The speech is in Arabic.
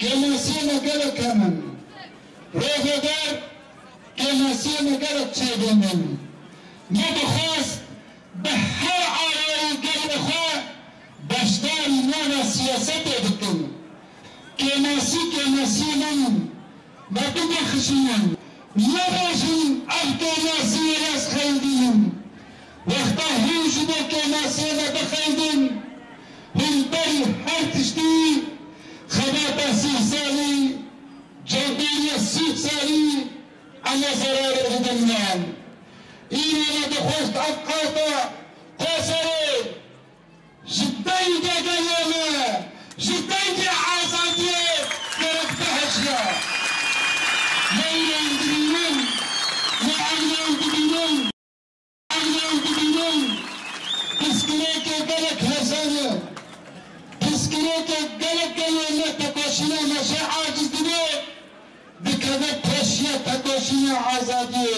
كماسين قالك من روغدار كماسين قالك تشيدو من مدخاس بحر على الكلمة بشتار نوع سياسة بكم كماسي من ما تدخشين يباشين الكماسي راس خيدين واختهوش بالكماسي بخيدين هم بري حرتشتي خباطة سيسالي جودية سيسالي على زرار الغدنان إينا دخلت أبقاطة قصري جدي دقيمة جدي عزادي كرك بحشيا ليلة يدرينون وعليا يدرينون تسكريك قلق هزانة تسكريك قلق قلق تقاشنا مشاعر جديد بكذا تشيا تقاشنا عزادي